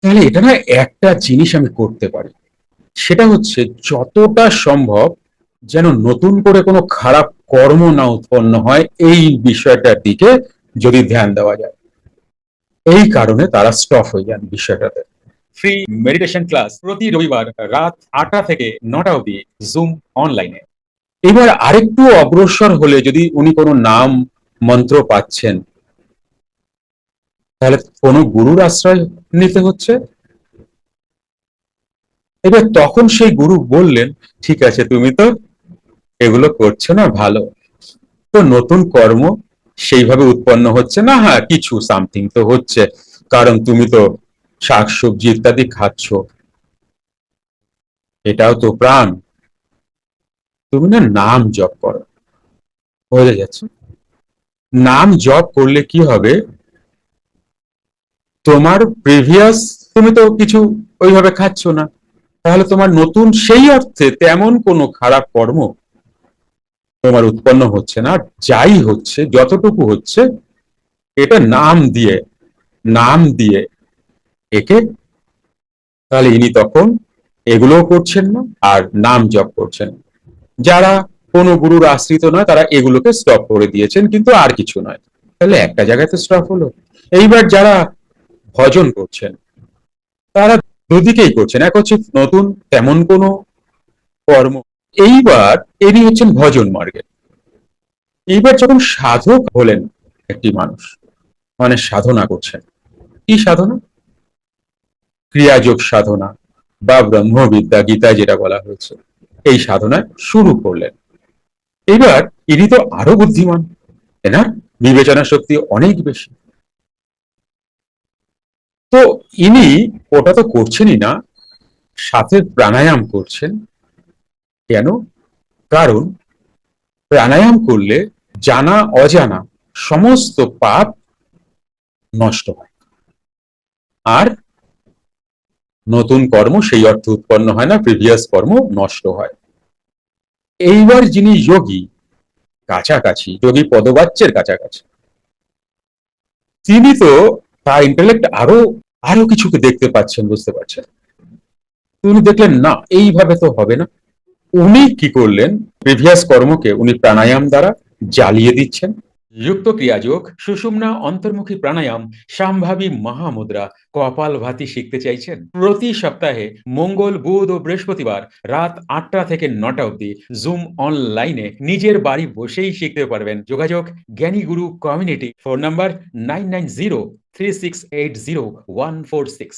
তাহলে এটা না একটা জিনিস আমি করতে পারি, সেটা হচ্ছে যতটা সম্ভব যেন নতুন করে কোনো খারাপ কর্ম না উৎপন্ন হয় এই বিষয়টার দিকে যদি ধ্যান দেওয়া যায়। এই কারণে তারা স্টপ হয়ে যান বিষয়টাতে। ফ্রি মেডিটেশন ক্লাস প্রতি রবিবার রাত ৮টা থেকে ৯টা অবধি জুম অনলাইনে। এবার আরেকটু অগ্রসর হলে যদি উনি কোনো নাম মন্ত্র পাচ্ছেন, তাহলে কোনো গুরুর আশ্রয় নিতে হচ্ছে। এবার তখন সেই গুরু বললেন, ঠিক আছে তুমি তো এগুলো করছো না ভালো, তো নতুন কর্ম সেইভাবে উৎপন্ন হচ্ছে না, হ্যাঁ কিছু সামথিং তো হচ্ছে, কারণ তুমি তো শাকসবজি ইত্যাদি খাচ্ছ, এটাও তো প্রাণ। তুমি না নাম জপ করো, বোঝা যাচ্ছে? নাম জপ করলে কি হবে, তোমার প্রিভিয়াস তুমি তো কিছু ওইভাবে খাচ্ছ না, তাহলে তোমার নতুন সেই অর্থে তেমন কোনো খারাপ কর্ম তোমার উৎপন্ন হচ্ছে না। যাই হচ্ছে যতটুকু হচ্ছে এটা নাম দিয়ে একে, তাহলে ইনি তখন এগুলোও করছেন না আর নাম জপ করছেন। যারা কোনো গুরুর আশ্রিত নয় তারা এগুলোকে স্টপ করে দিয়েছেন, কিন্তু আর কিছু নয়। তাহলে একটা জায়গায় তো স্টপ হলো। এইবার যারা ভজন করছেন তারা দুদিকেই করছেন, এক হচ্ছে নতুন তেমন কোনো কর্ম। এইবার এরই হচ্ছেন ভজন মার্গে। এইবার যখন সাধক হলেন একটি মানুষ, মানে সাধনা করছেন, কি সাধনা? ক্রিয়াযোগ সাধনা বা ব্রহ্মবিদ্যা, গীতায় যেটা বলা হয়েছে, এই সাধনায় শুরু করলেন। এবার ইনি তো আরো বুদ্ধিমান, এনার বিবেচনা শক্তি অনেক বেশি। তো ইনি ওটা তো করছেনই না, সাথে প্রাণায়াম করছেন। কেন? কারণ প্রাণায়াম করলে জানা অজানা সমস্ত পাপ নষ্ট হয়, আর নতুন কর্ম সেই অর্থে উৎপন্ন হয় না, প্রিভিয়াস কর্ম নষ্ট হয়। এইবার যিনি যোগী, কাছাকাছি যোগী পদবাচ্যের কাছাকাছি, তিনি তো তার ইন্টেলেক্ট আরো আরো কিছুকে দেখতে পাচ্ছেন, বুঝতে পারছেন। উনি দেখলেন না এইভাবে তো হবে না। উনি কি করলেন, প্রিভিয়াস কর্মকে উনি প্রাণায়াম দ্বারা জ্বালিয়ে দিচ্ছেন। যুক্ত ক্রিয়াযোগ, সুষুম্না অন্তর্মুখী প্রাণায়াম, সম্ভাবী মহামুদ্রা, কপালভাতি শিখতে চাইছেন? প্রতি সপ্তাহে মঙ্গল, বুধ ও বৃহস্পতিবার রাত ৮টা থেকে ৯টা অবধি জুম অনলাইনে নিজের বাড়ি বসেই শিখতে পারবেন। যোগাযোগ জ্ঞানী গুরু কমিউনিটি, ফোন নাম্বার 9903680146।